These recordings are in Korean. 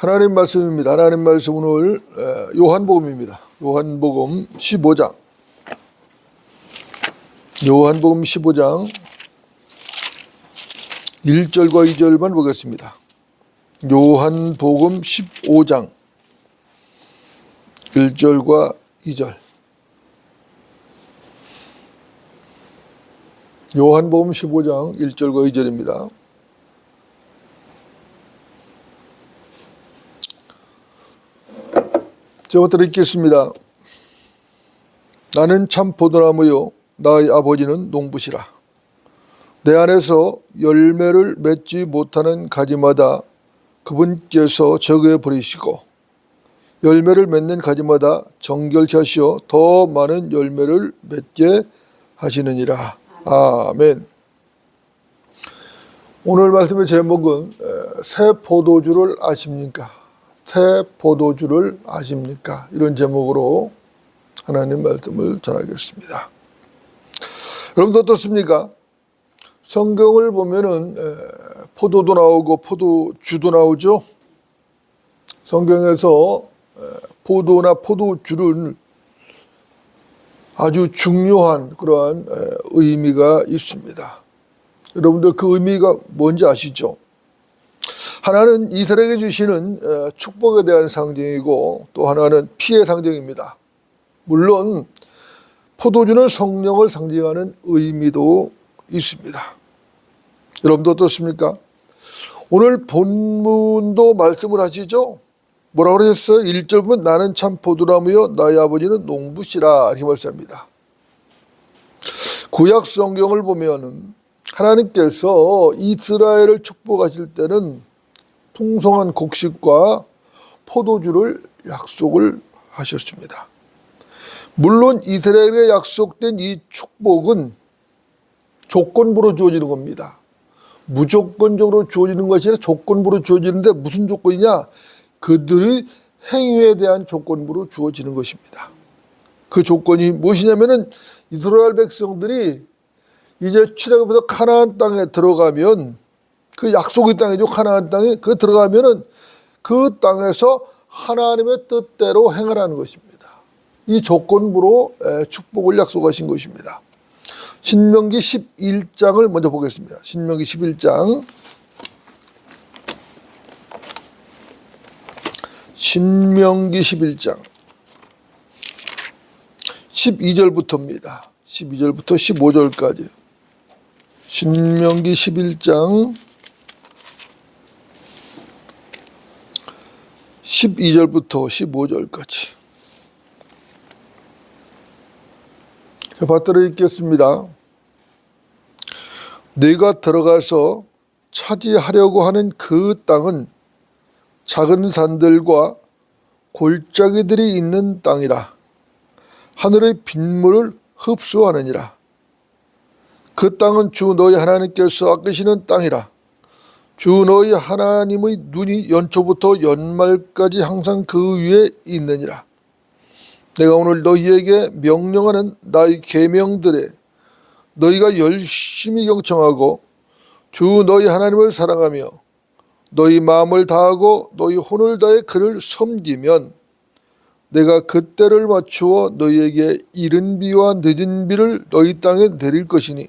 하나님 말씀입니다. 하나님 말씀 오늘 요한복음입니다. 요한복음 15장. 요한복음 15장 1절과 2절만 보겠습니다. 요한복음 15장 1절과 2절. 요한복음 15장 1절과 2절입니다. 저부터 읽겠습니다. 나는 참 포도나무요 나의 아버지는 농부시라. 내 안에서 열매를 맺지 못하는 가지마다 그분께서 저그에 버리시고 열매를 맺는 가지마다 정결케 하시어 더 많은 열매를 맺게 하시느니라. 아멘. 오늘 말씀의 제목은 새 포도주를 아십니까? 새 포도주를 아십니까? 이런 제목으로 하나님 말씀을 전하겠습니다. 여러분 어떻습니까? 성경을 보면은 포도도 나오고 포도주도 나오죠. 성경에서 포도나 포도주는 아주 중요한 그러한 의미가 있습니다. 여러분들 그 의미가 뭔지 아시죠? 하나는 이스라엘에게 주시는 축복에 대한 상징이고 또 하나는 피의 상징입니다. 물론 포도주는 성령을 상징하는 의미도 있습니다. 여러분도 어떻습니까? 오늘 본문도 말씀을 하시죠? 뭐라고 그러셨어요? 1절 보면 나는 참 포도나무요 나의 아버지는 농부시라 이렇게 말씀합니다. 구약 성경을 보면 하나님께서 이스라엘을 축복하실 때는 풍성한 곡식과 포도주를 약속을 하셨습니다. 물론 이스라엘에 약속된 이 축복은 조건부로 주어지는 겁니다. 무조건적으로 주어지는 것이 아니라 조건부로 주어지는데 무슨 조건이냐? 그들의 행위에 대한 조건부로 주어지는 것입니다. 그 조건이 무엇이냐면은 이스라엘 백성들이 이제 출애굽해서 가나안 땅에 들어가면 그 약속의 땅이죠. 가나안 땅에 그 들어가면은 그 땅에서 하나님의 뜻대로 행하라는 것입니다. 이 조건부로 축복을 약속하신 것입니다. 신명기 11장을 먼저 보겠습니다. 신명기 11장. 신명기 11장 12절부터입니다. 12절부터 15절까지. 신명기 11장 12절부터 15절까지. 받들어 읽겠습니다. 네가 들어가서 차지하려고 하는 그 땅은 작은 산들과 골짜기들이 있는 땅이라. 하늘의 빗물을 흡수하느니라. 그 땅은 주 너희 하나님께서 아끼시는 땅이라. 주 너희 하나님의 눈이 연초부터 연말까지 항상 그 위에 있느니라. 내가 오늘 너희에게 명령하는 나의 계명들에 너희가 열심히 경청하고 주 너희 하나님을 사랑하며 너희 마음을 다하고 너희 혼을 다해 그를 섬기면 내가 그때를 맞추어 너희에게 이른 비와 늦은 비를 너희 땅에 내릴 것이니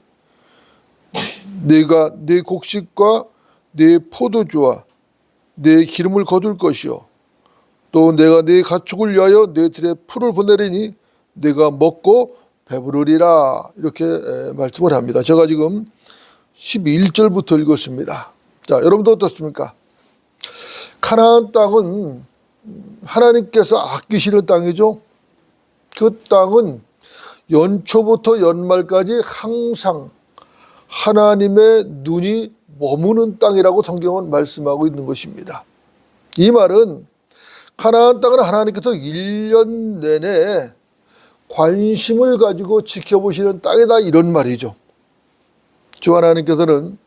네가 네 곡식과 네 포도주와 네 기름을 거둘 것이요 또 내가 네 가축을 위하여 네 들에 풀을 보내리니 네가 먹고 배부르리라. 이렇게 말씀을 합니다. 제가 지금 11절부터 읽었습니다. 자, 여러분도 어떻습니까? 가나안 땅은 하나님께서 아끼시는 땅이죠. 그 땅은 연초부터 연말까지 항상 하나님의 눈이 머무는 땅이라고 성경은 말씀하고 있는 것입니다. 이 말은 가나안 땅은 하나님께서 1년 내내 관심을 가지고 지켜보시는 땅이다 이런 말이죠. 주 하나님께서는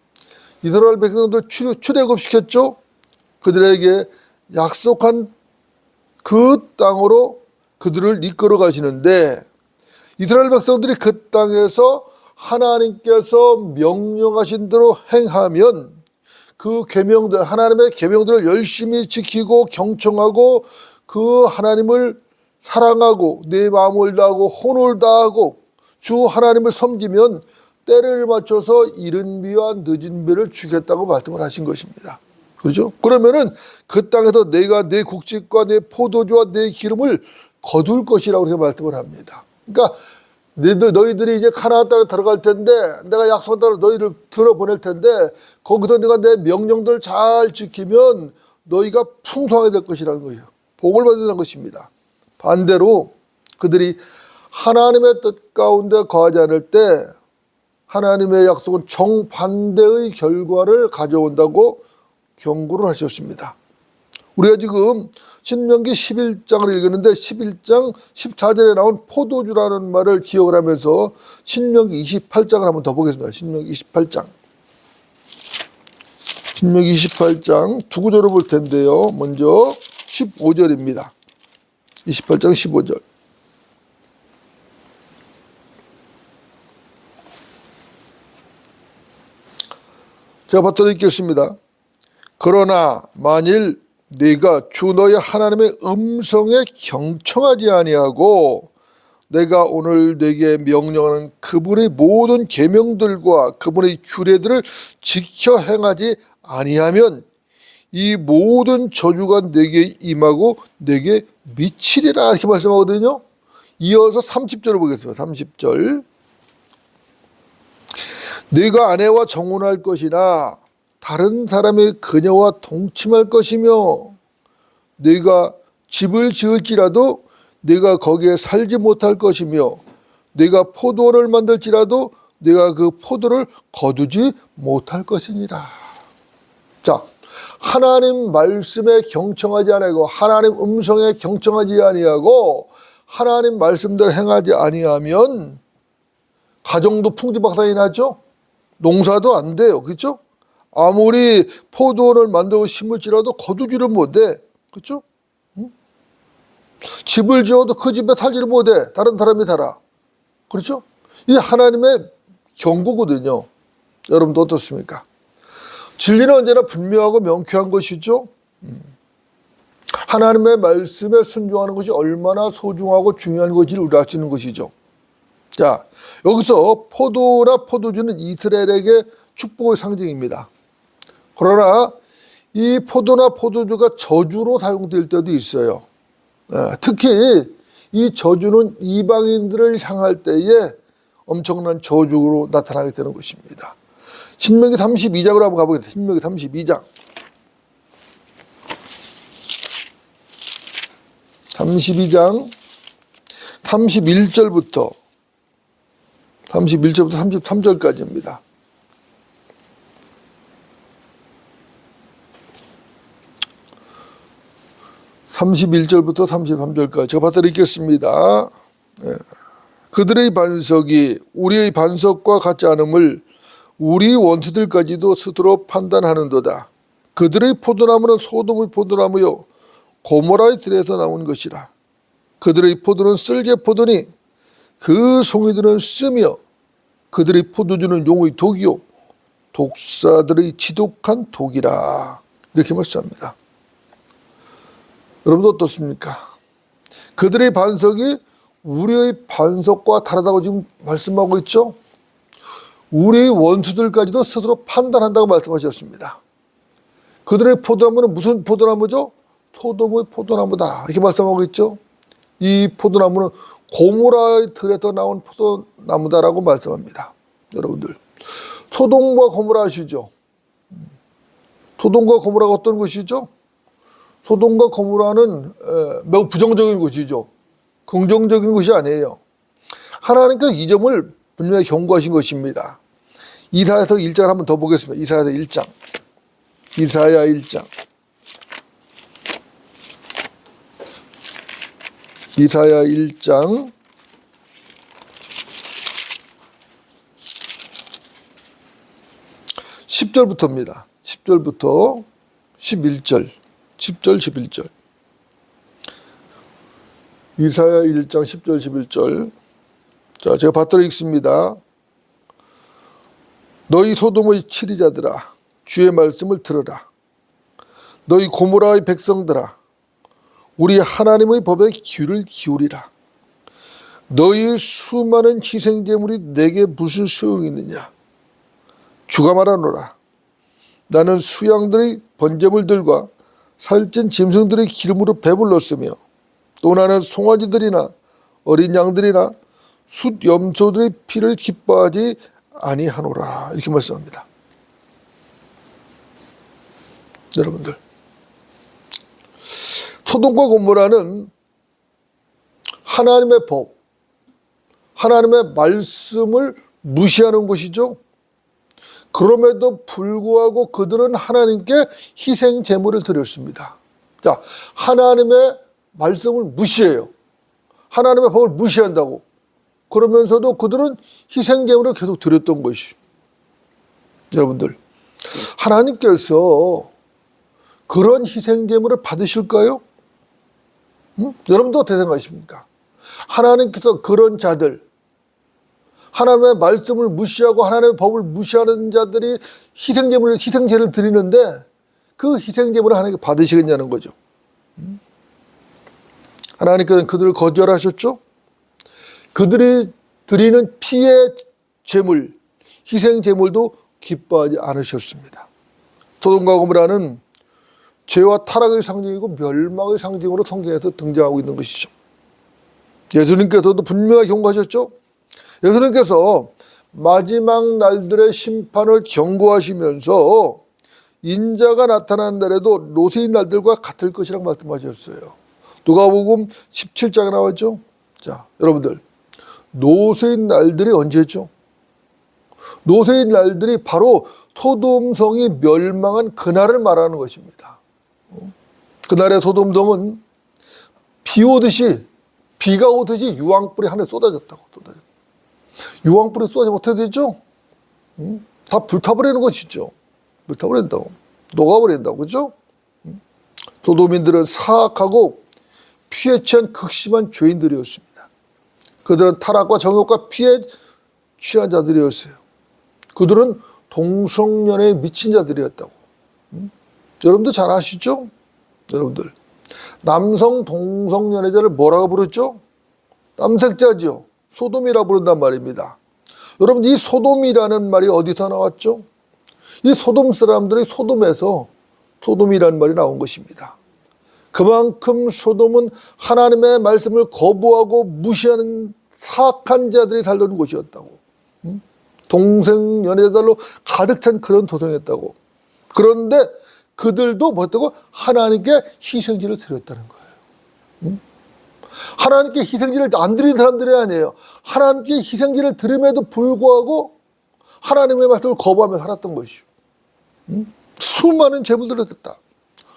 이스라엘 백성들 출애굽시켰죠. 그들에게 약속한 그 땅으로 그들을 이끌어 가시는데 이스라엘 백성들이 그 땅에서 하나님께서 명령하신 대로 행하면 그 계명들, 하나님의 계명들을 열심히 지키고 경청하고 그 하나님을 사랑하고 내 마음을 다하고 혼을 다하고 주 하나님을 섬기면 때를 맞춰서 이른 비와 늦은 비를 주겠다고 말씀을 하신 것입니다. 그렇죠? 그러면은 그 땅에서 내가 내 곡식과 내 포도주와 내 기름을 거둘 것이라고 그렇게 말씀을 합니다. 그러니까 너희들이 이제 가나안 땅에 들어갈 텐데 내가 약속한 대로 너희를 들어보낼 텐데 거기서 내가 내 명령들 잘 지키면 너희가 풍성하게 될 것이라는 거예요. 복을 받으라는 것입니다. 반대로 그들이 하나님의 뜻 가운데 거하지 않을 때 하나님의 약속은 정반대의 결과를 가져온다고 경고를 하셨습니다. 우리가 지금 신명기 11장을 읽었는데 11장 14절에 나온 포도주라는 말을 기억을 하면서 신명기 28장을 한번 더 보겠습니다. 신명기 28장. 신명기 28장 두 구절을 볼 텐데요. 먼저 15절입니다. 28장 15절. 제가 받들어 읽겠습니다. 그러나 만일 네가 주 너의 하나님의 음성에 경청하지 아니하고 내가 오늘 네게 명령하는 그분의 모든 계명들과 그분의 규례들을 지켜 행하지 아니하면 이 모든 저주가 네게 임하고 네게 미치리라 이렇게 말씀하거든요. 이어서 30절을 보겠습니다. 30절. 네가 아내와 정혼할 것이나 다른 사람의 그녀와 동침할 것이며 네가 집을 지을지라도 네가 거기에 살지 못할 것이며 네가 포도원을 만들지라도 네가 그 포도를 거두지 못할 것이니라. 자, 하나님 말씀에 경청하지 아니하고 하나님 음성에 경청하지 아니하고 하나님 말씀대로 행하지 아니하면 가정도 풍지박산이 나죠. 농사도 안 돼요. 그렇죠? 아무리 포도원을 만들고 심을지라도 거두지를 못해. 그렇죠? 응? 집을 지어도 그 집에 살지를 못해. 다른 사람이 살아. 그렇죠? 이게 하나님의 경고거든요. 여러분도 어떻습니까? 진리는 언제나 분명하고 명쾌한 것이죠. 하나님의 말씀에 순종하는 것이 얼마나 소중하고 중요한 것인지를 우리가 알 수 있는 것이죠. 자, 여기서 포도나 포도주는 이스라엘에게 축복의 상징입니다. 그러나 이 포도나 포도주가 저주로 사용될 때도 있어요. 특히 이 저주는 이방인들을 향할 때에 엄청난 저주로 나타나게 되는 것입니다. 신명기 32장으로 한번 가보겠습니다. 신명기 32장. 32장 31절부터 33절까지입니다. (31절부터) (33절까지) 제가 받들어 읽겠습니다. 그들의 반석이 우리의 반석과 같지 않음을 우리 원수들까지도 스스로 판단하는도다. 그들의 포도나무는 소돔의 포도나무요 고모라의 들에서 나온 것이라. 그들의 포도는 쓸개 포도니 그 송이들은 쓰며 그들의 포도주는 용의 독이요 독사들의 지독한 독이라. 이렇게 말씀합니다. 여러분도 어떻습니까? 그들의 반석이 우리의 반석과 다르다고 지금 말씀하고 있죠. 우리의 원수들까지도 스스로 판단한다고 말씀하셨습니다. 그들의 포도나무는 무슨 포도나무죠? 소돔의 포도나무다 이렇게 말씀하고 있죠. 이 포도나무는 고모라의 들에서 나온 포도나무다라고 말씀합니다. 여러분들 소돔과 고모라 아시죠? 소돔과 고모라가 어떤 것이죠? 소돔과 고모라는 매우 부정적인 것이죠. 긍정적인 것이 아니에요. 하나님께서 이 점을 분명히 경고하신 것입니다. 이사야서 1장을 한번 더 보겠습니다. 이사야서 1장. 이사야 1장. 이사야 1장 10절부터입니다. 10절부터 11절. 10절 11절. 이사야 1장 10절 11절. 자, 제가 받들어 읽습니다. 너희 소돔의 치리자들아 주의 말씀을 들으라. 너희 고모라의 백성들아, 우리 하나님의 법에 귀를 기울이라. 너희 수많은 희생제물이 내게 무슨 소용이 있느냐. 주가 말하노라. 나는 수양들의 번제물들과 살찐 짐승들의 기름으로 배불렀으며 또 나는 송아지들이나 어린 양들이나 숫 염소들의 피를 기뻐하지 아니하노라. 이렇게 말씀합니다. 여러분들, 소돔과 고모라는 하나님의 법, 하나님의 말씀을 무시하는 것이죠. 그럼에도 불구하고 그들은 하나님께 희생 제물을 드렸습니다. 자, 하나님의 말씀을 무시해요. 하나님의 법을 무시한다고. 그러면서도 그들은 희생 제물을 계속 드렸던 것이. 여러분들, 하나님께서 그런 희생 제물을 받으실까요? 여러분도 어떻게 생각하십니까? 하나님께서 그런 자들, 하나님의 말씀을 무시하고 하나님의 법을 무시하는 자들이 희생제를 드리는데 그 희생제물을 하나님께 받으시겠냐는 거죠. 하나님께서는 그들을 거절하셨죠. 그들이 드리는 피의 제물, 희생제물도 기뻐하지 않으셨습니다. 소돔과 고모라는 죄와 타락의 상징이고 멸망의 상징으로 성경에서 등장하고 있는 것이죠. 예수님께서도 분명히 경고하셨죠. 예수님께서 마지막 날들의 심판을 경고하시면서 인자가 나타난 날에도 노세인 날들과 같을 것이라고 말씀하셨어요. 누가복음 17장에 나왔죠. 자, 여러분들, 노세인 날들이 언제죠? 노세인 날들이 바로 소돔성이 멸망한 그날을 말하는 것입니다. 그날의 소돔성은 비가 오듯이 유황불이 하늘에 쏟아졌다고. 유황불이 쏟아지면 어떻게 되죠? 다 불타버리는 것이죠. 불타버린다고. 녹아버린다고. 그죠? 소돔인들은 사악하고 피에 취한 극심한 죄인들이었습니다. 그들은 타락과 정욕과 피에 취한 자들이었어요. 그들은 동성연애에 미친 자들이었다고. 여러분도 잘 아시죠? 여러분들, 남성 동성연애자를 뭐라고 부르죠? 남색자죠. 소돔이라 부른단 말입니다. 여러분, 이 소돔이라는 말이 어디서 나왔죠? 이 소돔 사람들이 소돔에서 소돔이라는 말이 나온 것입니다. 그만큼 소돔은 하나님의 말씀을 거부하고 무시하는 사악한 자들이 살던 곳이었다고. 동성 연애자들로 가득 찬 그런 도성이었다고. 그런데 그들도 뭐였다고? 하나님께 희생제를 드렸다는 거예요. 하나님께 희생제를 안 드린 사람들이 아니에요. 하나님께 희생제를 드림에도 불구하고 하나님의 말씀을 거부하며 살았던 것이죠. 수많은 제물들을 드렸다.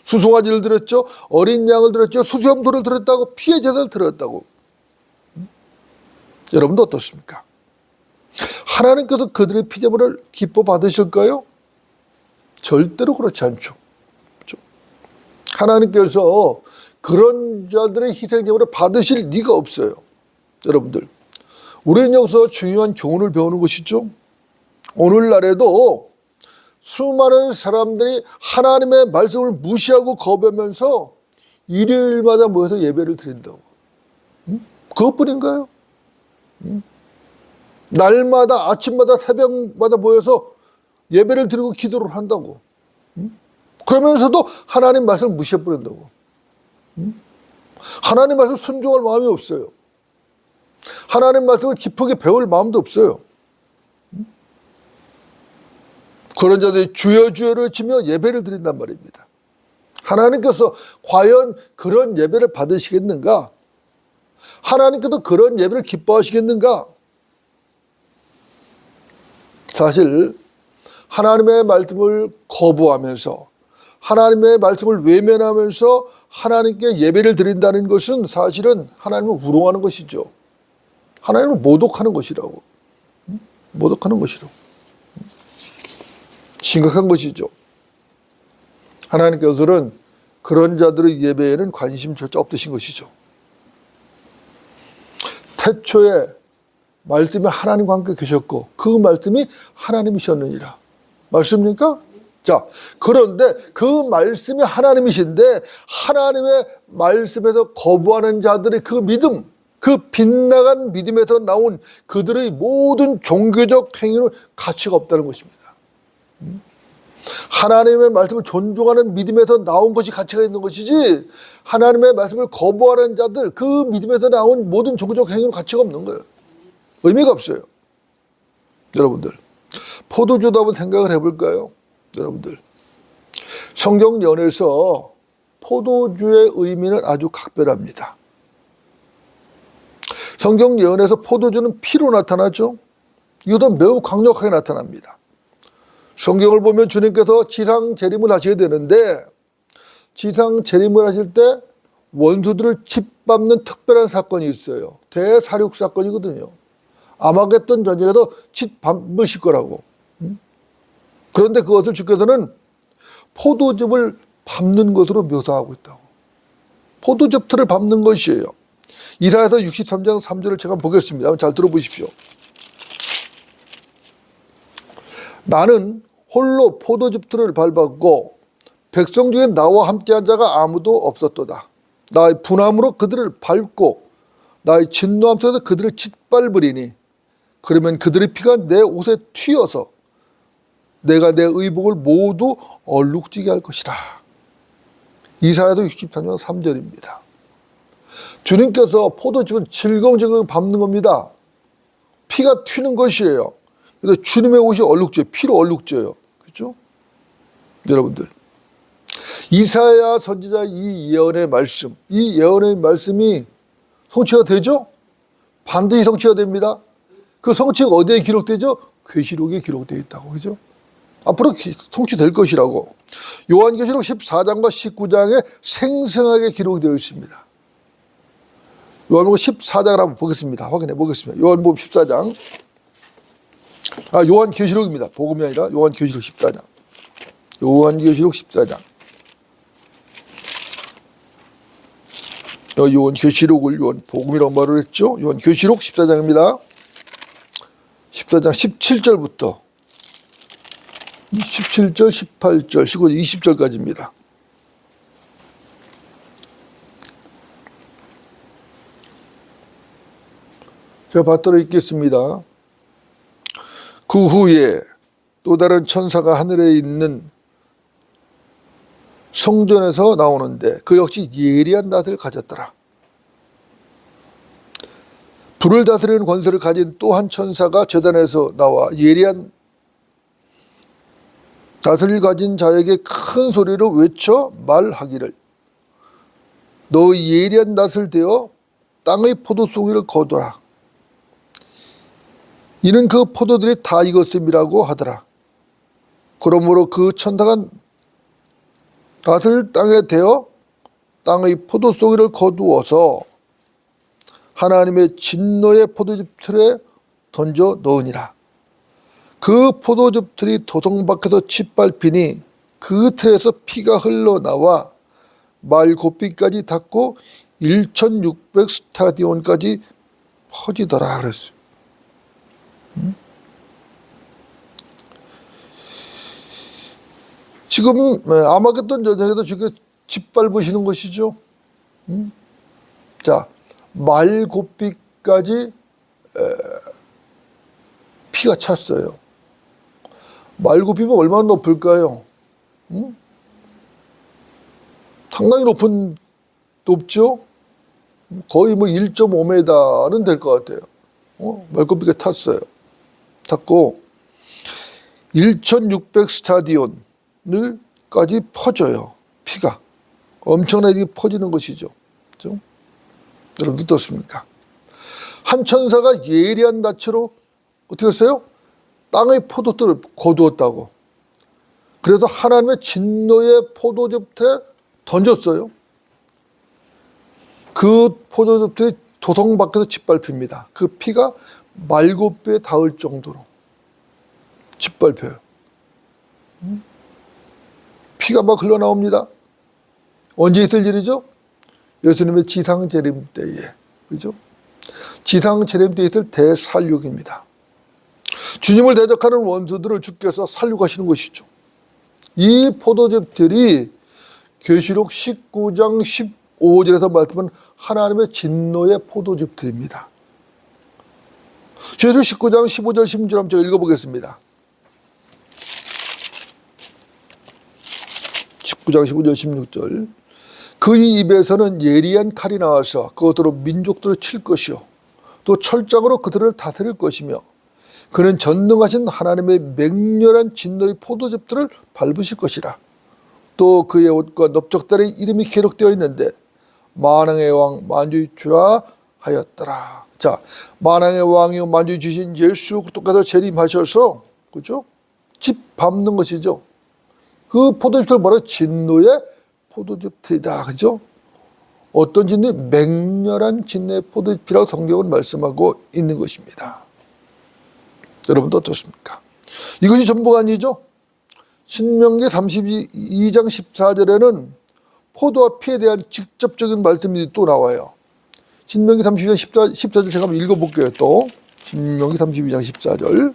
수송아지를 드렸죠. 어린 양을 드렸죠. 수염소를 드렸다고. 피의 제사를 드렸다고. 여러분도 어떻습니까? 하나님께서 그들의 피제물을 기뻐 받으실까요? 절대로 그렇지 않죠. 그렇죠? 하나님께서 그런 자들의 희생제물을 받으실 리가 없어요. 여러분들, 우리는 여기서 중요한 교훈을 배우는 것이죠. 오늘날에도 수많은 사람들이 하나님의 말씀을 무시하고 거부하면서 일요일마다 모여서 예배를 드린다고. 그것뿐인가요? 날마다 아침마다 새벽마다 모여서 예배를 드리고 기도를 한다고. 그러면서도 하나님 말씀을 무시해버린다고. 하나님 말씀 순종할 마음이 없어요. 하나님 말씀을 깊게 배울 마음도 없어요. 그런 자들이 주여 주여를 치며 예배를 드린단 말입니다. 하나님께서 과연 그런 예배를 받으시겠는가? 하나님께서 그런 예배를 기뻐하시겠는가? 사실 하나님의 말씀을 거부하면서 하나님의 말씀을 외면하면서 하나님께 예배를 드린다는 것은 사실은 하나님을 우롱하는 것이죠. 하나님을 모독하는 것이라고. 모독하는 것이라고. 심각한 것이죠. 하나님께서는 그런 자들의 예배에는 관심조차 없으신 것이죠. 태초에 말씀이 하나님과 함께 계셨고 그 말씀이 하나님이셨느니라. 맞습니까? 자, 그런데 그 말씀이 하나님이신데 하나님의 말씀에서 거부하는 자들의 그 믿음, 그 빗나간 믿음에서 나온 그들의 모든 종교적 행위는 가치가 없다는 것입니다. 하나님의 말씀을 존중하는 믿음에서 나온 것이 가치가 있는 것이지, 하나님의 말씀을 거부하는 자들, 그 믿음에서 나온 모든 종교적 행위는 가치가 없는 거예요. 의미가 없어요. 여러분들, 포도주도 한번 생각을 해볼까요? 여러분들, 성경 연에서 포도주의 의미는 아주 각별합니다. 성경 예언에서 포도주는 피로 나타나죠. 이것도 매우 강력하게 나타납니다. 성경을 보면 주님께서 지상 재림을 하셔야 되는데, 지상 재림을 하실 때 원수들을 짓밟는 특별한 사건이 있어요. 대사륙 사건이거든요. 아마겟돈 전쟁에서 짓밟으실 거라고. 그런데 그것을 주께서는 포도즙을 밟는 것으로 묘사하고 있다고. 포도즙틀을 밟는 것이에요. 이사야서 63장 3절을 제가 보겠습니다. 잘 들어보십시오. 나는 홀로 포도즙틀을 밟았고 백성 중에 나와 함께한 자가 아무도 없었도다. 나의 분함으로 그들을 밟고 나의 진노함 속에서 그들을 짓밟으리니 그러면 그들의 피가 내 옷에 튀어서 내가 내 의복을 모두 얼룩지게 할 것이다. 이사야도 63장 3절입니다. 주님께서 포도즙은 질겅질겅 밟는 겁니다. 피가 튀는 것이에요. 그래서 주님의 옷이 얼룩져요. 피로 얼룩져요. 그렇죠? 여러분들, 이사야 선지자 이 예언의 말씀, 이 예언의 말씀이 성취가 되죠? 반드시 성취가 됩니다. 그 성취가 어디에 기록되죠? 계시록에 기록되어 있다고. 그죠? 앞으로 성취될 것이라고. 요한계시록 14장과 19장에 생생하게 기록이 되어 있습니다. 요한복음 14장을 한번 보겠습니다. 확인해 보겠습니다. 요한복음 14장. 요한계시록입니다. 복음이 아니라 요한계시록 14장. 요한계시록 14장. 요한계시록을 요한복음이라고 말을 했죠. 요한계시록 14장입니다. 14장 17절부터 17절, 18절, 19절, 20절까지입니다. 제가 받들어 읽겠습니다. 그 후에 또 다른 천사가 하늘에 있는 성전에서 나오는데 그 역시 예리한 낫을 가졌더라. 불을 다스리는 권세를 가진 또 한 천사가 제단에서 나와 예리한 낫을 가진 자에게 큰 소리로 외쳐 말하기를 너 예리한 낫을 대어 땅의 포도송이를 거두라. 이는 그 포도들이 다 익었음이라고 하더라. 그러므로 그 천사가 낫을 땅에 대어 땅의 포도송이를 거두어서 하나님의 진노의 포도즙 틀에 던져 넣으니라. 그 포도즙 틀이 도성 밖에서 짓밟히니 그 틀에서 피가 흘러나와 말곶빛까지 닿고 1600 스타디온까지 퍼지더라 그랬어요. 지금 아마겟돈 전쟁에도 지금 짓밟으시는 것이죠. 자, 말곶빛까지 피가 찼어요. 말곶빛은 얼마나 높을까요? 상당히 높죠? 거의 1.5m는 될 것 같아요. 말곶빛에 탔어요. 탔고 1600 스타디온을까지 퍼져요. 피가 엄청나게 퍼지는 것이죠. 그렇죠? 여러분 어떻습니까? 한 천사가 예리한 낯으로 어떻게 했어요? 땅의 포도들을 거두었다고. 그래서 하나님의 진노의 포도즙에 던졌어요. 그 포도즙들이 도성 밖에서 짓밟힙니다. 그 피가 말곶뼈에 닿을 정도로 짓밟혀요. 피가 막 흘러나옵니다. 언제 있을 일이죠? 예수님의 지상 재림 때에. 그죠? 지상 재림 때에 있을 대살육입니다. 주님을 대적하는 원수들을 주께서 살육하시는 것이죠. 이 포도즙들이 계시록 19장 15절에서 말씀한 하나님의 진노의 포도즙들입니다. 계시록 19장 15절 16절 한번 제가 읽어보겠습니다. 19장 15절 16절. 그의 입에서는 예리한 칼이 나와서 그것으로 민족들을 칠 것이요 또 철장으로 그들을 다스릴 것이며 그는 전능하신 하나님의 맹렬한 진노의 포도즙들을 밟으실 것이라. 또 그의 옷과 넓적다리의 이름이 기록되어 있는데 만왕의 왕 만주의 주라 하였더라. 자, 만왕의 왕이요 만주의 주신 예수 그리스도께서 재림하셔서 그죠? 집 밟는 것이죠. 그 포도즙을 뭐라 진노의 포도즙이다. 그죠? 어떤 진노? 맹렬한 진노의 포도즙이라고 성경은 말씀하고 있는 것입니다. 여러분도 어떻습니까? 이것이 전부가 아니죠. 신명기 32장 14절에는 포도와 피에 대한 직접적인 말씀이 또 나와요. 신명기 32장 14절 제가 한번 읽어볼게요. 또 신명기 32장 14절.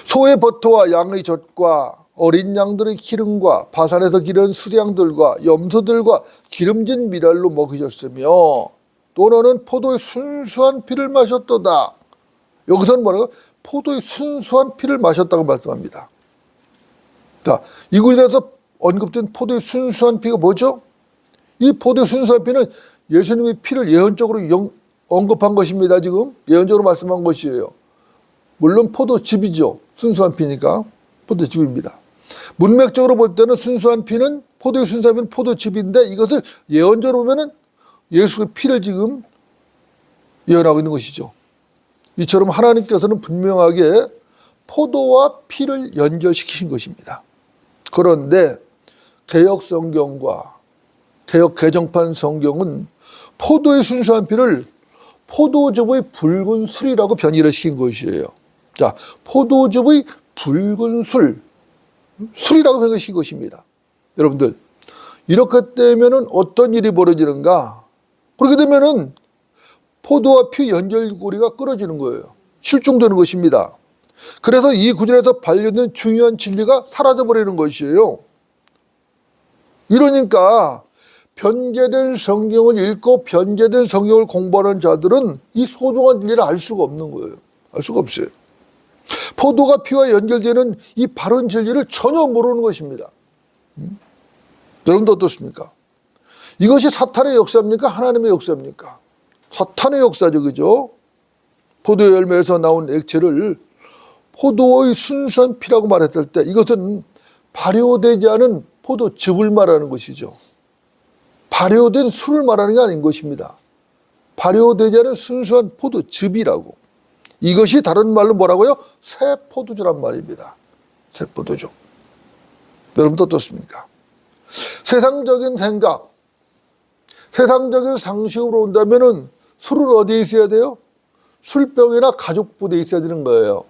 소의 버터와 양의 젖과 어린 양들의 기름과 바산에서 기른 수량들과 염소들과 기름진 미랄로 먹이셨으며 또 너는 포도의 순수한 피를 마셨도다. 여기서는 뭐라고? 포도의 순수한 피를 마셨다고 말씀합니다. 자, 이 구절에서 언급된 포도의 순수한 피가 뭐죠? 이 포도의 순수한 피는 예수님의 피를 예언적으로 언급한 것입니다. 지금 예언적으로 말씀한 것이에요. 물론 포도즙이죠. 순수한 피니까 포도즙입니다. 문맥적으로 볼 때는 순수한 피는 포도의 순수한 피는 포도즙인데 이것을 예언적으로 보면은 예수의 피를 지금 예언하고 있는 것이죠. 이처럼 하나님께서는 분명하게 포도와 피를 연결시키신 것입니다. 그런데 개역 성경과 개역 개정판 성경은 포도의 순수한 피를 포도즙의 붉은 술이라고 변이를 시킨 것이에요. 자, 포도즙의 붉은 술이라고 변경시킨 것입니다. 여러분들, 이렇게 되면은 어떤 일이 벌어지는가? 그렇게 되면은 포도와 피 연결고리가 끊어지는 거예요. 실종되는 것입니다. 그래서 이 구절에서 발견된 중요한 진리가 사라져버리는 것이에요. 이러니까 변제된 성경을 읽고 변제된 성경을 공부하는 자들은 이 소중한 진리를 알 수가 없는 거예요. 알 수가 없어요. 포도가 피와 연결되는 이 바른 진리를 전혀 모르는 것입니다. 여러분도 어떻습니까? 이것이 사탄의 역사입니까? 하나님의 역사입니까? 사탄의 역사죠. 그죠? 포도 열매에서 나온 액체를 포도의 순수한 피라고 말했을 때 이것은 발효되지 않은 포도즙을 말하는 것이죠. 발효된 술을 말하는 게 아닌 것입니다. 발효되지 않은 순수한 포도즙이라고. 이것이 다른 말로 뭐라고요? 새 포도주란 말입니다. 새 포도주. 여러분도 어떻습니까? 세상적인 생각, 세상적인 상식으로 온다면은 술은 어디에 있어야 돼요? 술병이나 가죽부대에 있어야 되는 거예요.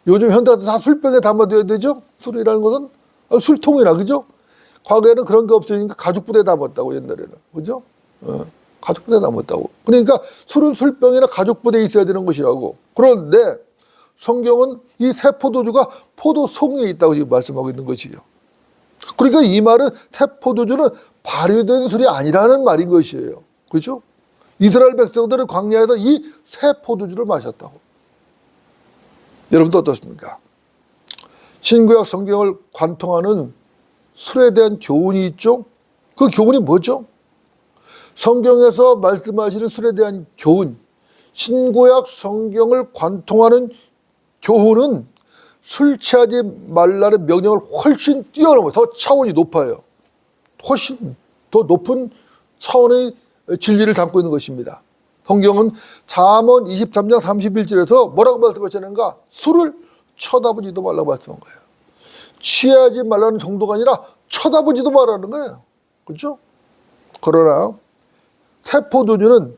요즘 현대가 다 술병에 담아둬야 되죠? 술이라는 것은 술통이나, 그죠? 과거에는 그런 게 없으니까 가죽부대에 담았다고, 옛날에는. 그죠? 가죽부대에 담았다고. 그러니까 술은 술병이나 가죽부대에 있어야 되는 것이라고. 그런데 성경은 이 새 포도주가 포도송에 있다고 지금 말씀하고 있는 것이에요. 그러니까 이 말은 새 포도주는 발효된 술이 아니라는 말인 것이에요. 그죠? 이스라엘 백성들은 광야에서 이 새 포도주를 마셨다고. 여러분도 어떻습니까? 신구약 성경을 관통하는 술에 대한 교훈이 있죠? 그 교훈이 뭐죠? 성경에서 말씀하시는 술에 대한 교훈, 신구약 성경을 관통하는 교훈은 술 취하지 말라는 명령을 훨씬 뛰어넘어요. 더 차원이 높아요. 훨씬 더 높은 차원의 진리를 담고 있는 것입니다. 성경은 잠언 23장 31절에서 뭐라고 말씀하시는가? 술을 쳐다보지도 말라고 말씀한 거예요. 취하지 말라는 정도가 아니라 쳐다보지도 말라는 거예요. 그렇죠? 그러나 새 포도주는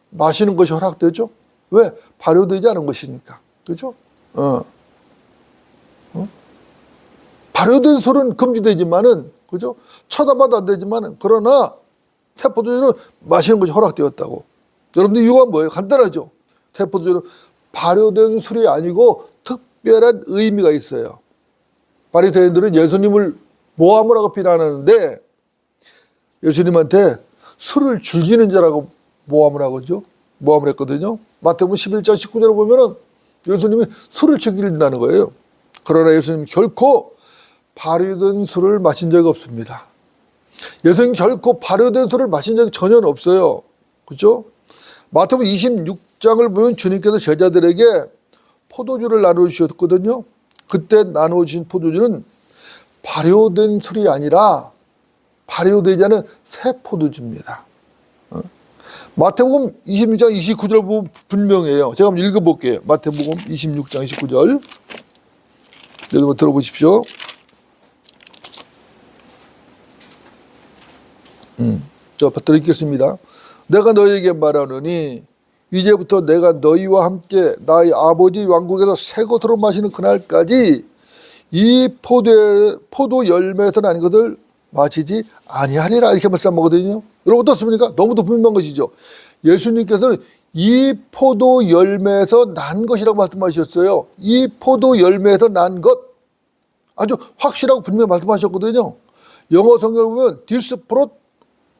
마시는 것이 허락되죠? 왜? 발효되지 않은 것이니까. 그렇죠? 발효된 술은 금지되지만은, 그죠? 쳐다봐도 안 되지만은, 그러나 새 포도주는 마시는 것이 허락되었다고. 여러분들 이유가 뭐예요? 간단하죠? 새 포도주는 발효된 술이 아니고 특별한 의미가 있어요. 바리새인들은 예수님을 모함을 하고 비난하는데 예수님한테 술을 즐기는 자라고 모함을 하거든요. 모함을 했거든요. 마태복음 11장 19절을 보면은 예수님이 술을 즐긴다는 거예요. 그러나 예수님 결코 발효된 술을 마신 적이 없습니다. 예수님 결코 발효된 술을 마신 적이 전혀 없어요. 그렇죠? 마태복음 26장을 보면 주님께서 제자들에게 포도주를 나누셨거든요. 그때 나누어주신 포도주는 발효된 술이 아니라 발효되지 않은 새 포도주입니다. 마태복음 26장 29절 보면 분명해요. 제가 한번 읽어볼게요. 마태복음 26장 29절. 여러분 들어보십시오. 저 받들어 읽겠습니다. 내가 너희에게 말하노니 이제부터 내가 너희와 함께 나의 아버지 왕국에서 새 것으로 마시는 그날까지 이 포도 열매에서 난 것을 마시지 아니하리라 이렇게 말씀하거든요. 여러분 어떻습니까? 너무도 분명한 것이죠. 예수님께서는 이 포도 열매에서 난 것이라고 말씀하셨어요. 이 포도 열매에서 난 것 아주 확실하고 분명히 말씀하셨거든요. 영어 성경을 보면 This fruit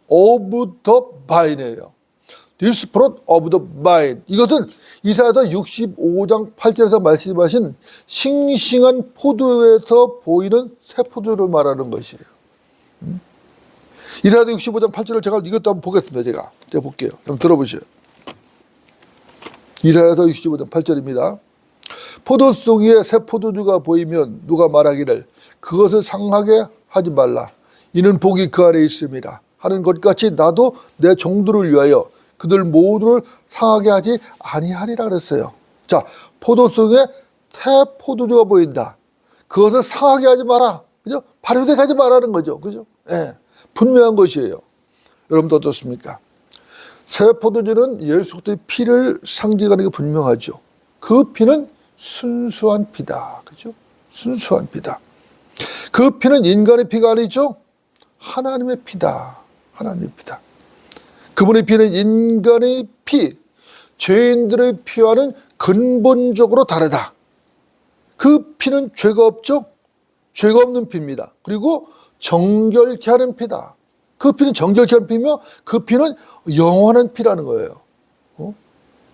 of the vine이에요. This fruit of the vine. 이것은 이사야서 65장 8절에서 말씀하신 싱싱한 포도에서 보이는 새 포도를 말하는 것이에요. 이사야서 65장 8절을 제가 이것도 한번 보겠습니다. 제가 볼게요. 한번 들어보세요. 이사야서 65장 8절입니다. 포도송 위에 새 포도주가 보이면 누가 말하기를 그것을 상하게 하지 말라. 이는 복이 그 안에 있음이라 하는 것 같이 나도 내 종들을 위하여 그들 모두를 상하게 하지 아니하리라 그랬어요. 자, 포도송에 새 포도주가 보인다. 그것을 상하게 하지 마라. 그죠? 발효되게 하지 말라는 거죠. 그죠? 예. 분명한 것이에요. 여러분도 어떻습니까? 새 포도주는 예수 그리스도의 피를 상징하는 게 분명하죠. 그 피는 순수한 피다. 그죠? 순수한 피다. 그 피는 인간의 피가 아니죠. 하나님의 피다. 하나님의 피다. 그분의 피는 인간의 피, 죄인들의 피와는 근본적으로 다르다. 그 피는 죄가 없죠? 죄가 없는 피입니다. 그리고 정결케 하는 피다. 그 피는 정결케 하는 피며 그 피는 영원한 피라는 거예요.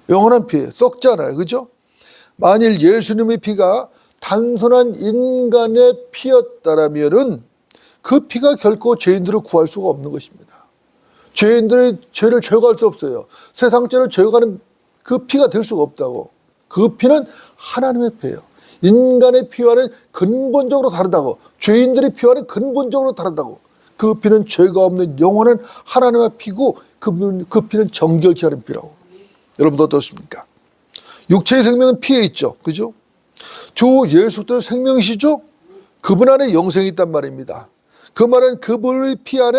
영원한 피, 썩지 않아요. 그죠? 만일 예수님의 피가 단순한 인간의 피였다라면은 그 피가 결코 죄인들을 구할 수가 없는 것입니다. 죄인들의 죄를 제거할 수 없어요. 세상 죄를 제거하는 그 피가 될 수가 없다고. 그 피는 하나님의 피예요. 인간의 피와는 근본적으로 다르다고. 죄인들의 피와는 근본적으로 다르다고. 그 피는 죄가 없는 영원한 하나님의 피고 그 피는 정결케 하는 피라고. 여러분도 어떻습니까? 육체의 생명은 피에 있죠. 그죠? 주 예수 그리스도 생명이시죠? 그분 안에 영생이 있단 말입니다. 그 말은 그분의 피 안에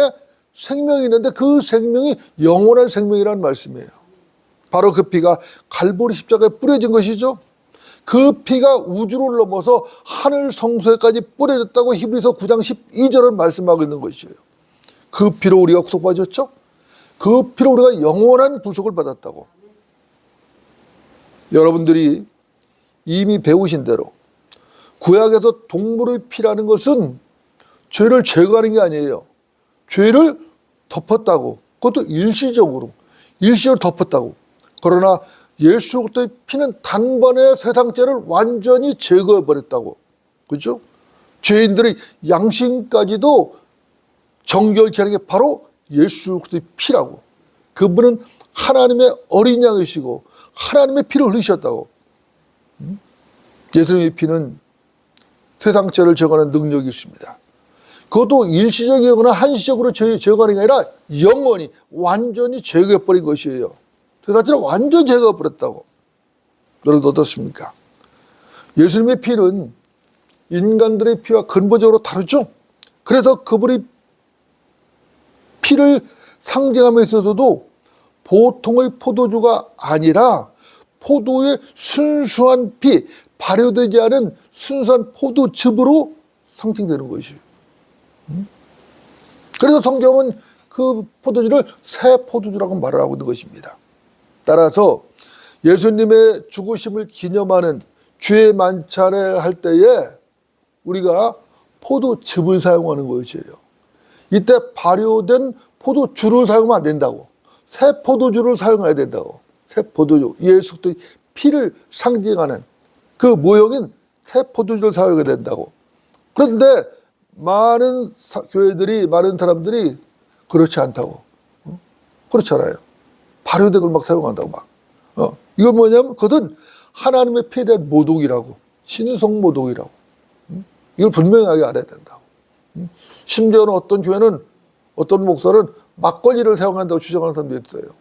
생명이 있는데 그 생명이 영원한 생명이라는 말씀이에요. 바로 그 피가 갈보리 십자가에 뿌려진 것이죠. 그 피가 우주를 넘어서 하늘 성소에까지 뿌려졌다고 히브리서 9장 12절은 말씀하고 있는 것이에요. 그 피로 우리가 구속받았죠. 그 피로 우리가 영원한 구속을 받았다고. 여러분들이 이미 배우신 대로 구약에서 동물의 피라는 것은 죄를 제거하는 게 아니에요. 죄를 덮었다고. 그것도 일시적으로 덮었다고. 그러나 예수 그리스도의 피는 단번에 세상 죄를 완전히 제거해버렸다고. 그렇죠? 죄인들의 양심까지도 정결케 하는 게 바로 예수 그리스도의 피라고. 그분은 하나님의 어린 양이시고 하나님의 피를 흘리셨다고. 예수님의 피는 세상 죄를 제거하는 능력이 있습니다. 그것도 일시적이거나 한시적으로 제거하는 게 아니라 영원히 완전히 제거해버린 것이에요. 세상 죄를 완전히 제거해버렸다고. 여러분 어떻습니까? 예수님의 피는 인간들의 피와 근본적으로 다르죠. 그래서 그분의 피를 상징함에 있어서도 보통의 포도주가 아니라 포도의 순수한 피, 발효되지 않은 순수한 포도즙으로 상징되는 것이에요. 그래서 성경은 그 포도주를 새 포도주라고 말을 하고 있는 것입니다. 따라서 예수님의 죽으심을 기념하는 주의 만찬을 할 때에 우리가 포도즙을 사용하는 것이에요. 이때 발효된 포도주를 사용하면 안 된다고. 새 포도주를 사용해야 된다고. 새 포도주. 예수 그리스도의 피를 상징하는 그 모형인 새 포도주를 사용해야 된다고. 그런데 많은 교회들이, 많은 사람들이 그렇지 않다고. 그렇잖아요. 발효된 걸 막 사용한다고 막. 이건 뭐냐면 그것은 하나님의 피에 대한 모독이라고. 신성 모독이라고. 이걸 분명하게 알아야 된다고. 심지어는 어떤 교회는, 어떤 목사는 막걸리를 사용한다고 주장하는 사람도 있어요.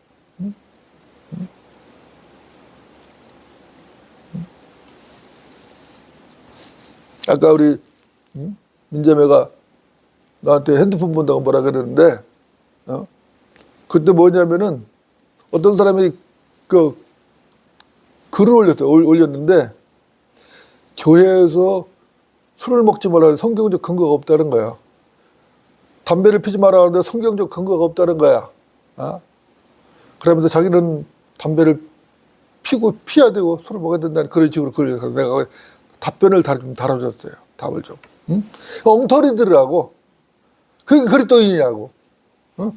아까 우리 민자매가 나한테 핸드폰 본다고 뭐라 그러는데, 그때 뭐냐면은 어떤 사람이 그 글을 올렸는데, 교회에서 술을 먹지 말라는 성경적 근거가 없다는 거야. 담배를 피지 말라 하는데 성경적 근거가 없다는 거야. 그러면서 자기는 담배를 피해야 되고 술을 먹어야 된다는 그런 식으로 글을 해서 내가 답변을 달아줬어요. 답을 좀. 엉터리들하고. 그게 그리스도인이냐고.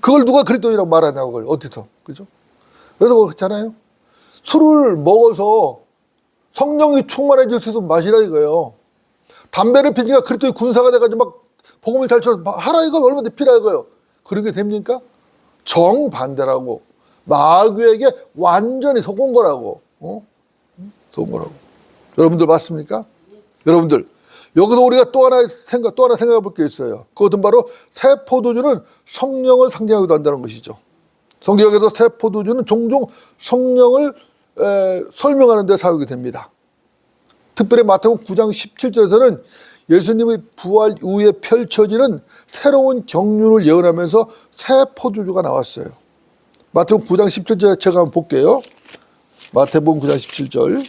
그걸 누가 그리스도인이라고 말하냐고. 그걸 어디서. 그죠? 그래서 그렇잖아요. 술을 먹어서 성령이 충만해질 수 있으면 마시라 이거예요. 담배를 피니까 그리스도의 군사가 돼가지고 막 복음을 잘 쳐서 하라 이거 얼마나 피라 이거예요. 그런 게 됩니까? 정반대라고. 마귀에게 완전히 속은 거라고. 속은 거라고. 여러분들 맞습니까? 여러분들 여기서 우리가 또 하나 생각해 볼 게 있어요. 그것은 바로 새 포도주는 성령을 상징하기도 한다는 것이죠. 성경에서 새 포도주는 종종 성령을 설명하는 데 사용이 됩니다. 특별히 마태복음 9장 17절에서는 예수님의 부활 이후에 펼쳐지는 새로운 경륜을 예언하면서 새 포도주가 나왔어요. 마태복음 9장 17절 제가 한번 볼게요. 마태복음 9장 17절.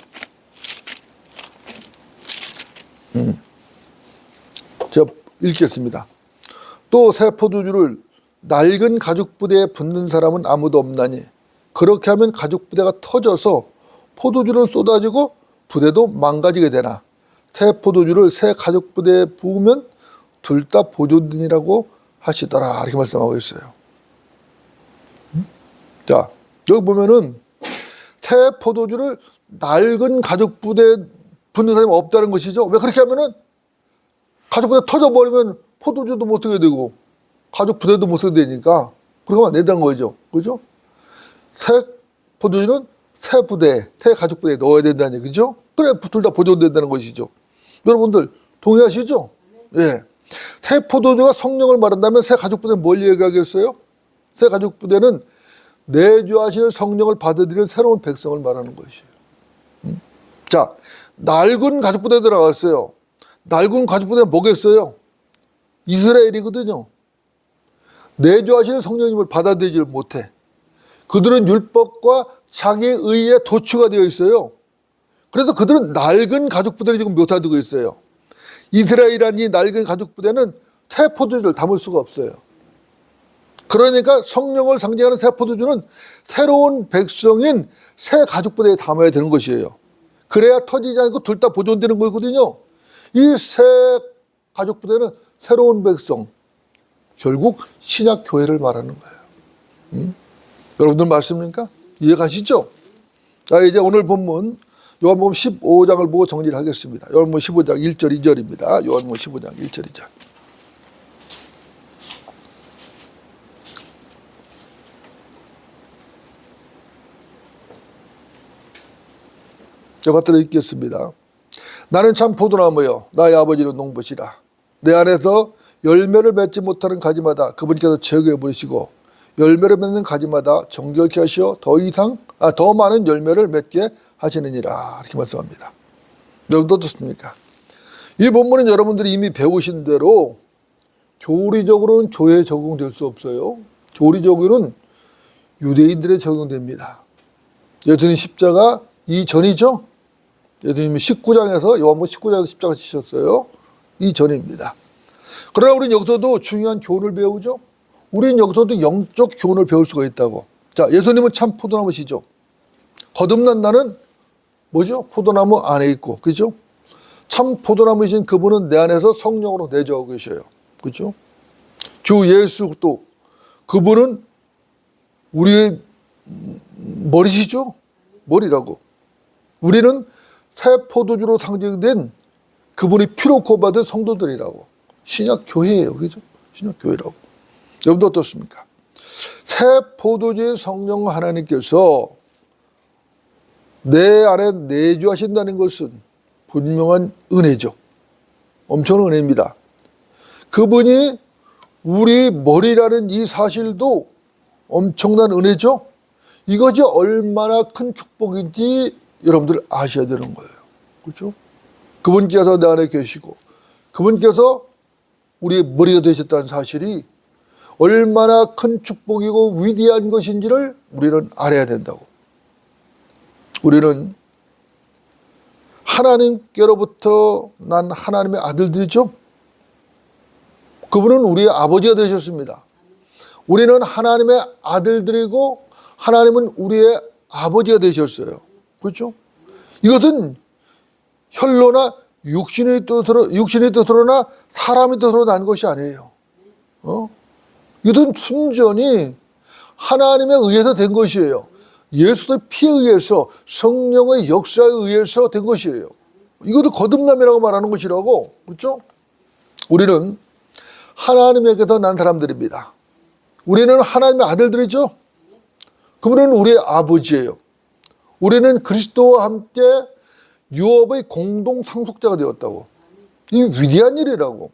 제가 읽겠습니다. 또 새 포도주를 낡은 가죽 부대에 붓는 사람은 아무도 없나니 그렇게 하면 가죽 부대가 터져서 포도주를 쏟아지고 부대도 망가지게 되나 새 포도주를 새 가죽 부대에 부으면 둘 다 보존되니라고 하시더라. 이렇게 말씀하고 있어요. 자, 여기 보면은 새 포도주를 낡은 가죽 부대에 붓는 사람이 없다는 것이죠. 왜 그렇게 하면은 가죽 부대 터져버리면 포도주도 못 쓰게 되고 가죽 부대도 못 쓰게 되니까 그렇게 하면 안 된다는 거죠. 그죠? 새 포도주는 새 부대, 새 가죽 부대에 넣어야 된다는 얘기죠. 그래 둘 다 보존된다는 것이죠. 여러분들 동의하시죠? 예. 새 포도주가 성령을 말한다면 새 가죽 부대는 뭘 얘기하겠어요? 새 가죽 부대는 내주하시는 성령을 받아들이는 새로운 백성을 말하는 것이에요. 자, 낡은 가죽 부대 들어갔어요. 낡은 가죽 부대는 뭐겠어요? 이스라엘이거든요. 내주하시는 성령님을 받아들이지 못해. 그들은 율법과 자기의 의에 도취가 되어 있어요. 그래서 그들은 낡은 가죽 부대를 지금 묘사하고 있어요. 이스라엘이라는 이 낡은 가죽 부대는 새 포도주를 담을 수가 없어요. 그러니까 성령을 상징하는 새 포도주는 새로운 백성인 새 가죽 부대에 담아야 되는 것이에요. 그래야 터지지 않고 둘 다 보존되는 거거든요. 이 새 가죽 부대는 새로운 백성, 결국 신약 교회를 말하는 거예요. 여러분들 맞습니까? 이해가시죠? 자, 이제 오늘 본문 요한복음 15장을 보고 정리를 하겠습니다. 요한복음 15장 1절 2절입니다. 요한복음 15장 1절 2절. 제가 받들어 읽겠습니다. 나는 참 포도나무요 나의 아버지는 농부시라. 내 안에서 열매를 맺지 못하는 가지마다 그분께서 제거해 버리시고 열매를 맺는 가지마다 정결케 하시어 더 많은 열매를 맺게 하시느니라. 이렇게 말씀합니다. 여러분 어떻습니까? 이 본문은 여러분들이 이미 배우신 대로 교리적으로는 교회에 적용될 수 없어요. 교리적으로는 유대인들에 적용됩니다. 예수님 십자가 이전이죠. 예수님이 19장에서 요한복음 19장에서 십자가 지셨어요. 이전입니다. 그러나 우리는 여기서도 중요한 교훈을 배우죠. 우리는 여기서도 영적 교훈을 배울 수가 있다고. 자, 예수님은 참 포도나무시죠. 거듭난 나는 뭐죠? 포도나무 안에 있고, 그죠? 참 포도나무이신 그분은 내 안에서 성령으로 내주하고 계셔요. 그렇죠? 주 예수도 그분은 우리의 머리시죠? 머리라고. 우리는 새 포도주로 상징된 그분이 피로 구원받은 성도들이라고. 신약 교회예요. 그죠? 신약 교회라고. 여러분도 어떻습니까? 새 포도주의 성령 하나님께서 내 안에 내주하신다는 것은 분명한 은혜죠. 엄청난 은혜입니다. 그분이 우리 머리라는 이 사실도 엄청난 은혜죠. 이것이 얼마나 큰 축복인지 여러분들 아셔야 되는 거예요. 그렇죠? 그분께서 내 안에 계시고 그분께서 우리의 머리가 되셨다는 사실이 얼마나 큰 축복이고 위대한 것인지를 우리는 알아야 된다고. 우리는 하나님께로부터 난 하나님의 아들들이죠. 그분은 우리의 아버지가 되셨습니다. 우리는 하나님의 아들들이고 하나님은 우리의 아버지가 되셨어요. 그렇죠? 이것은 혈로나 육신의 뜻으로나 사람의 뜻으로 난 것이 아니에요. 이것은 순전히 하나님에 의해서 된 것이에요. 예수의 피에 의해서 성령의 역사에 의해서 된 것이에요. 이것도 거듭남이라고 말하는 것이라고. 그렇죠? 우리는 하나님에게서 난 사람들입니다. 우리는 하나님의 아들들이죠. 그분은 우리의 아버지예요. 우리는 그리스도와 함께 유업의 공동 상속자가 되었다고. 이 위대한 일이라고.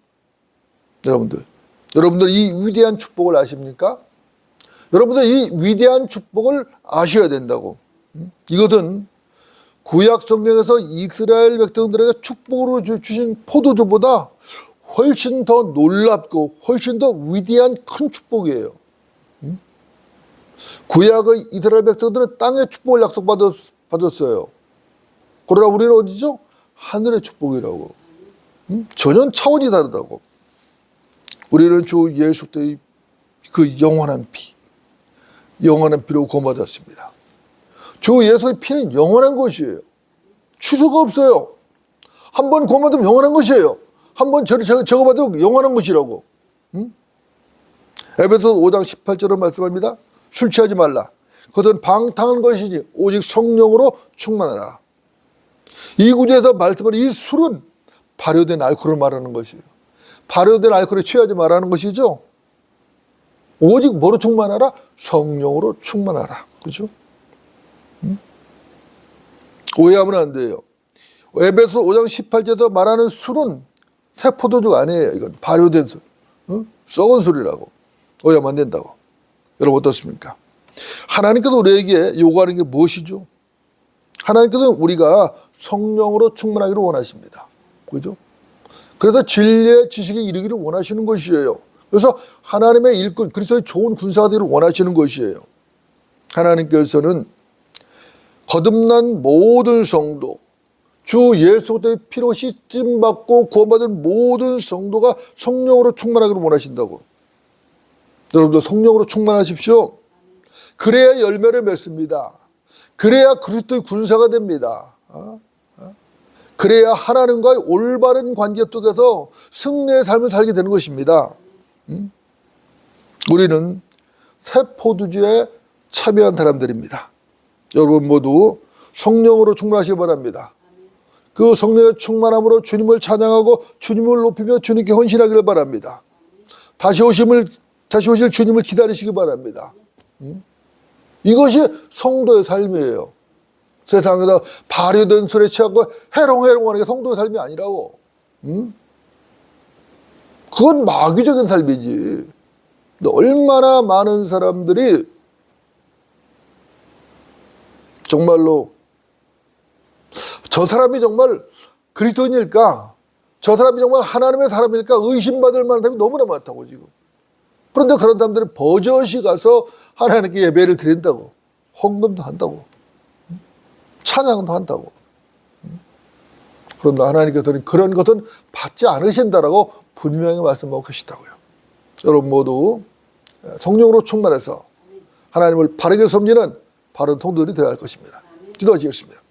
여러분들 이 위대한 축복을 아십니까? 여러분들 이 위대한 축복을 아셔야 된다고. 이것은 구약 성경에서 이스라엘 백성들에게 축복으로 주신 포도주보다 훨씬 더 놀랍고 훨씬 더 위대한 큰 축복이에요. 구약의 이스라엘 백성들은 땅의 축복을 약속받았어요. 그러나 우리는 어디죠? 하늘의 축복이라고. 전혀 차원이 다르다고. 우리는 주 예수 그리스도의 그 영원한 피로 구원받았습니다. 주 예수의 피는 영원한 것이에요. 취소가 없어요. 한번 구원받으면 영원한 것이에요. 한번 적어봐도 영원한 것이라고. 에베소서 5장 18절을 말씀합니다. 술 취하지 말라. 그것은 방탕한 것이니 오직 성령으로 충만하라. 이 구절에서 말씀하는 이 술은 발효된 알코올을 말하는 것이에요. 발효된 알코올에 취하지 말라는 것이죠. 오직 뭐로 충만하라? 성령으로 충만하라. 그렇죠? 오해하면 안 돼요. 에베소 5장 18절에서 말하는 술은 새 포도주가 아니에요. 이건 발효된 술, 썩은 술이라고. 오해하면 안 된다고. 여러분 어떻습니까? 하나님께서 우리에게 요구하는 게 무엇이죠? 하나님께서는 우리가 성령으로 충만하기를 원하십니다. 그죠? 그래서 진리의 지식에 이르기를 원하시는 것이에요. 그래서 하나님의 일꾼, 그리스도의 좋은 군사가 되기를 원하시는 것이에요. 하나님께서는 거듭난 모든 성도, 주 예수 그리스도의 피로 씻음받고 구원받은 모든 성도가 성령으로 충만하기를 원하신다고. 여러분들 성령으로 충만하십시오. 그래야 열매를 맺습니다. 그래야 그리스도의 군사가 됩니다. 그래야 하나님과의 올바른 관계 속에서 승리의 삶을 살게 되는 것입니다. 우리는 새 포도주에 참여한 사람들입니다. 여러분 모두 성령으로 충만하시기 바랍니다. 그 성령의 충만함으로 주님을 찬양하고 주님을 높이며 주님께 헌신하기를 바랍니다. 다시 오실 주님을 기다리시기 바랍니다. 이것이 성도의 삶이에요. 세상에서 발효된 술에 취하고 해롱해롱하는 게 성도의 삶이 아니라고. 그건 마귀적인 삶이지. 근데 얼마나 많은 사람들이 정말로 저 사람이 정말 그리스도인일까? 저 사람이 정말 하나님의 사람일까? 의심받을 만한 사람이 너무나 많다고 지금. 그런데 그런 사람들은 버젓이 가서 하나님께 예배를 드린다고. 헌금도 한다고. 찬양도 한다고. 그런데 하나님께서는 그런 것은 받지 않으신다라고 분명히 말씀하고 계시다고요. 여러분 모두 성령으로 충만해서 하나님을 바르게 섬기는 바른 성도들이 되어야 할 것입니다. 기도하시겠습니다.